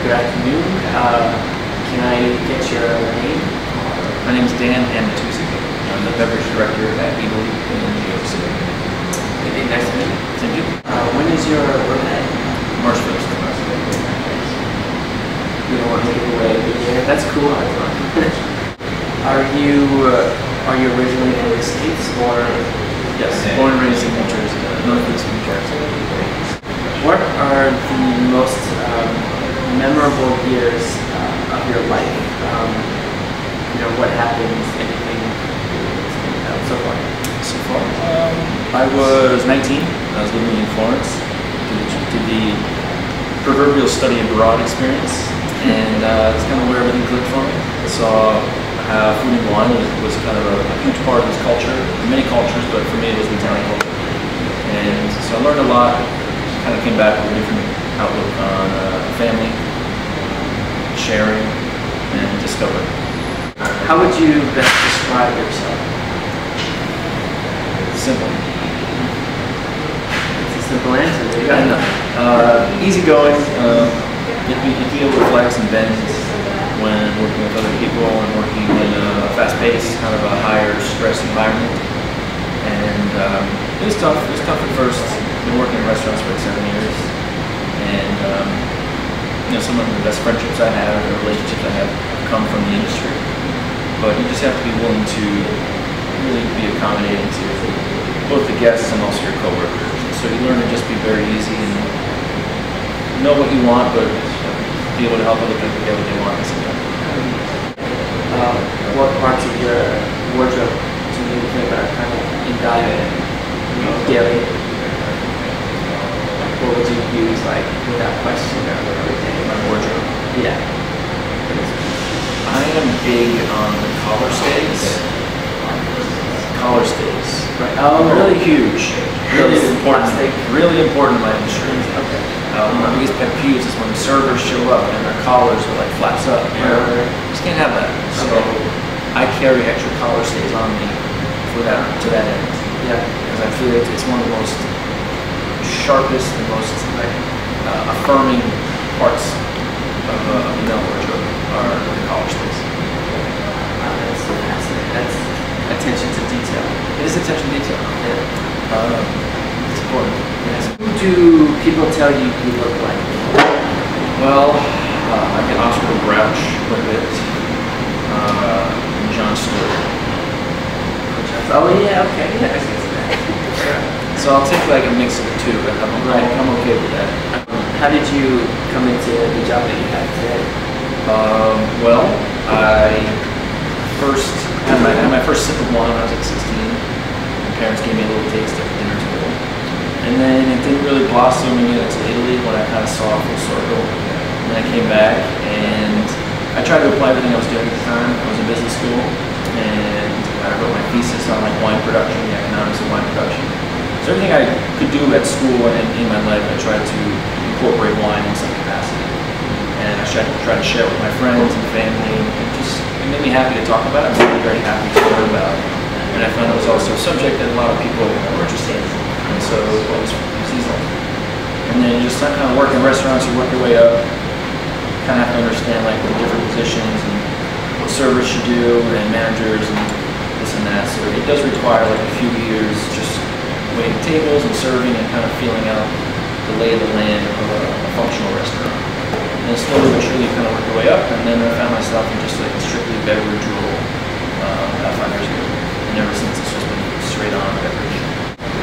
Good afternoon. Can I get your name? My name is Dan Amatuzzi. I'm the beverage director at Eataly in New York City. Okay, nice to meet you. Thank you. When is your birthday? March 1st. You don't want to give away the year? That's cool. Are you originally from the States or? Yes, born and raised in New Jersey, northeast New Jersey. What are the most memorable years of your life? What happens? Anything so far? So far, I was 19. I was living in Florence. Did the proverbial study abroad experience, and it's kind of where everything clicked for me. I saw how food and wine was kind of a huge part of this culture, many cultures, but for me it was the Italian culture. And so I learned a lot, kind of came back with a different outlook on family, sharing, and discovery. How would you best describe yourself? Simple. It's a simple answer. I know. Easygoing, you feel able to flex and bend when working with other people and working in a fast-paced, kind of a higher stress environment. And it was tough. It was tough at first. I've been working in restaurants for like 7 years, and some of the best friendships I have or relationships I have come from the industry. But you just have to be willing to really be accommodating to both the guests and also your coworkers. So you learn to just be very easy and know what you want, but be able to help other people get what they want at the same time. What parts of your wardrobe do you think are kind of invaluable, daily? What would you use, like, without question or everything? My wardrobe. Yeah. I am big on the collar stays. Collar stays. Right. Oh, really huge. Really important. Plastic. Really important in my industry. Okay. My biggest pet peeves is when servers show up and their collars are like flaps up. You just can't have that. So I carry extra collar stays on me for that, to that end. Yeah. Because I feel it's one of the most sharpest and most affirming parts of the male wardrobe are the collar stays. That's fascinating. That's attention to detail. It is attention to detail. Yeah. It's important. Yes. Who do people tell you you look like? Well, I get Oscar the Grouch quite a bit. Jon Stewart. Oh yeah, okay. Yeah, I can see that. So I'll take like a mix of the two. I'm okay with that. How did you come into the job that you have today? Well, I first had my first sip of wine when I was like 16. My parents gave me a little taste at the dinner table. And then it didn't really blossom when I got to Italy when I kind of saw a full circle. And then I came back and I tried to apply everything I was doing at the time. I was in business school and I wrote my thesis on like wine production, the economics of wine production. So everything I could do at school and in my life, I tried to incorporate wine in some capacity. And I tried to share it with my friends and family, and it made me happy to talk about it. I'm really very happy to learn about it. And I found it was also a subject that a lot of people were interested in. And so it was seasonal. And then you just kind of work in restaurants, you work your way up, kind of have to understand like the different positions and what servers should do and managers and this and that. So it does require like a few years just waiting tables and serving and kind of feeling out the lay of the land of a functional restaurant. And then slowly but surely you kind of work your way up, and then I found myself in just like a strictly beverage role about 5 years ago. And ever since it's just been straight on beverage.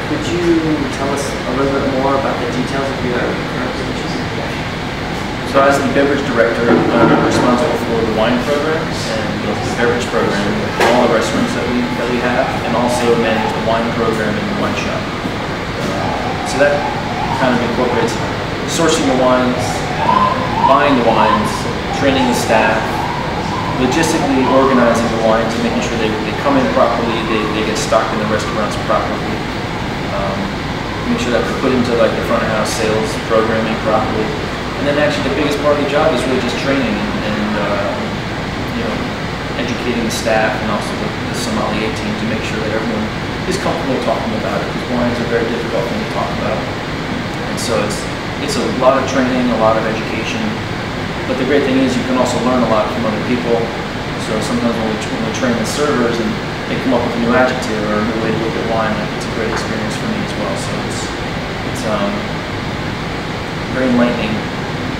Could you tell us a little bit more about the details of your current position? So as the beverage director, I'm responsible for the wine program and the beverage program for all the restaurants that we have, and also manage the wine program in the wine shop. So that kind of incorporates sourcing the wines, buying the wines, training the staff, logistically organizing the wines and making sure they come in properly, they get stocked in the restaurants properly, make sure that they're put into like the front of house sales programming properly. And then actually the biggest part of the job is really just training and educating the staff and also the sommelier team to make sure that everyone is comfortable talking about it, because wines are a very difficult thing to talk about. And so it's a lot of training, a lot of education, But the great thing is you can also learn a lot from other people. So sometimes when we train the servers and they come up with a new adjective or a new way to look at wine, like it's a great experience for me as well. So it's very enlightening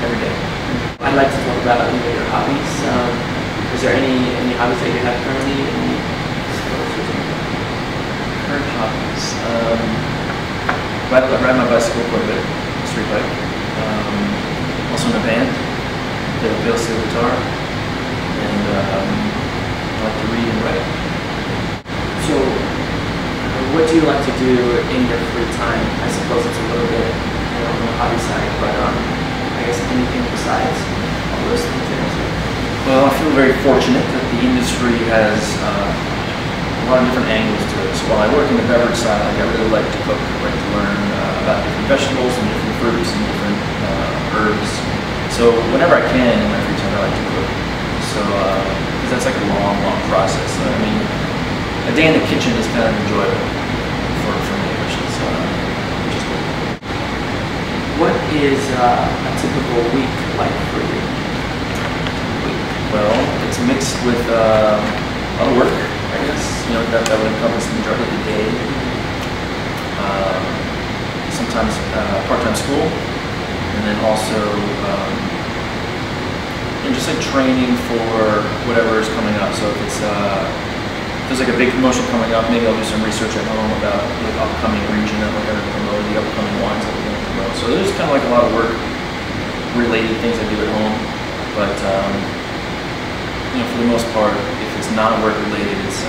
every day. I'd like to talk about your hobbies. Is there any hobbies that you have currently? Any current hobbies? Ride my bicycle quite a bit, street bike. Also in a band, play the bass guitar, and I like to read and write. So, what do you like to do in your free time? I suppose it's a little bit on the hobby side, but I guess anything besides all those things that I said. Well, I feel very fortunate that the industry has a lot of different angles to it. So while I work in the beverage side, I really like to cook. I like to learn about different vegetables and different fruits and different herbs. So whenever I can in my free time, I like to cook. So because that's like a long process. So, I mean, a day in the kitchen is kind of enjoyable for me, which is cool. What is a typical week like for you? Well, it's mixed with a lot of work, I guess. You know, that would encompass the majority of the day. Sometimes part-time school, and then also just like training for whatever is coming up. So if there's like a big promotion coming up, maybe I'll do some research at home about the upcoming region that we're going to promote, the upcoming wines that we're going to promote. So there's kind of like a lot of work-related things I do at home, but you know, for the most part, if it's not work-related, it's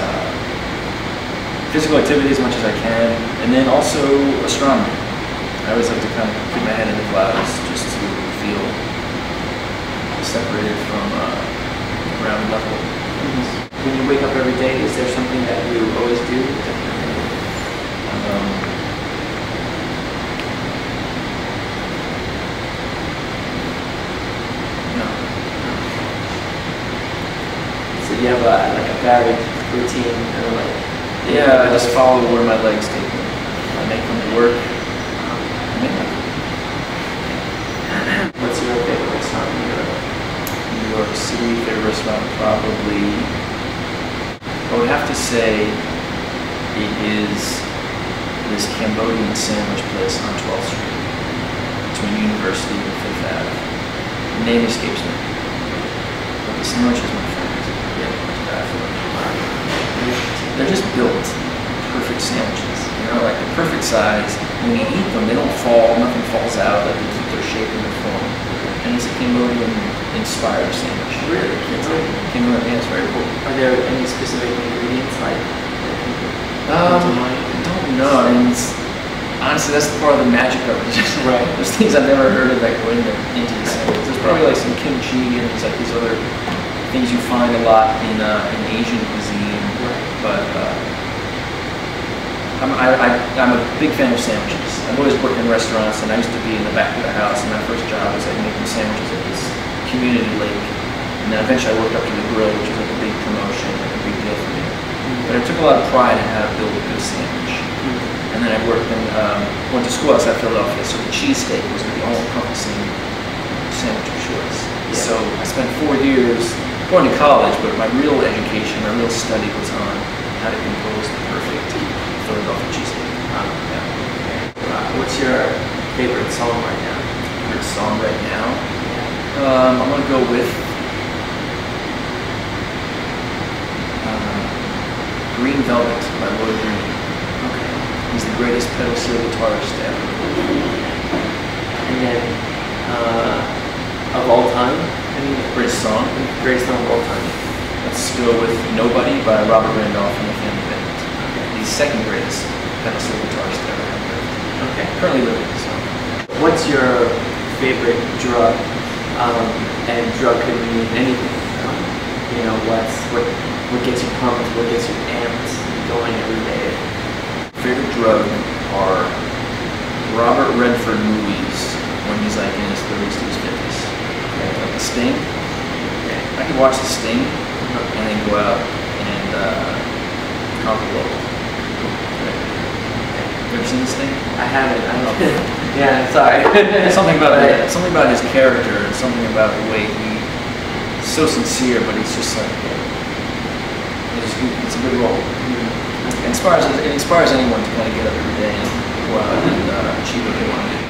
physical activity as much as I can, and then also astronomy. I always like to kind of keep my head in the clouds just to feel separated from ground level. When you wake up every day, is there something that you always do? No. So you have a varied routine, kind of like. Yeah, I just follow where my legs take me. I make them to work. What's your favorite restaurant in New York? New York City, favorite restaurant probably. I would have to say it is this Cambodian sandwich place on 12th Street between University and Fifth Ave. The name escapes me. But the sandwich is my favorite. They're just built perfect sandwiches. You know, like the perfect size. When you eat them, they don't fall, nothing falls out, like they keep their shape and their form. And it's a Cambodian-inspired sandwich. Really? Cambodian, yeah, it's very cool. Are there any specific ingredients like? I don't know. I mean, honestly, that's part of the magic of it. Right. There's things I've never heard of that go into the sandwich. There's probably like some kimchi and there's like these other things you find a lot in Asian cuisine. Right. But I'm a big fan of sandwiches. I've always worked in restaurants, and I used to be in the back of the house, and my first job was like making sandwiches at this community lake. And then eventually I worked up to the grill, which was like a big promotion, like a big deal for me. But I took a lot of pride in how to build a good sandwich. And then I worked and went to school outside Philadelphia, so the cheesesteak was the all-encompassing sandwich of choice. Yeah. So I spent 4 years going to college, but my real education, my real study was on how to compose the perfect Philadelphia cheesesteak. What's your favorite song right now? Favorite song right now? I'm gonna go with Green Velvet by Lloyd Green. Okay. He's the greatest pedal steel guitarist ever. And then, of all time? Greatest song? Greatest song of all time. Let's go with Nobody by Robert Randolph and the Family Band. Okay. He's second greatest pedal steel guitarist ever. Okay. Currently living, so. What's your favorite drug? And drug could mean anything. You know, what gets you pumped, what gets you amped, going every day? Favorite drug are Robert Redford movies when he's like in his 30s to his 50s. Okay. Like The Sting. Okay. I can watch The Sting and then go out and conquer the world. Okay. You ever seen The Sting? I haven't. Yeah, sorry. something about his character, and something about the way he's so sincere, but he's just like, it's a good role. It inspires anyone to kind of get up every day and go out and achieve what they want to do.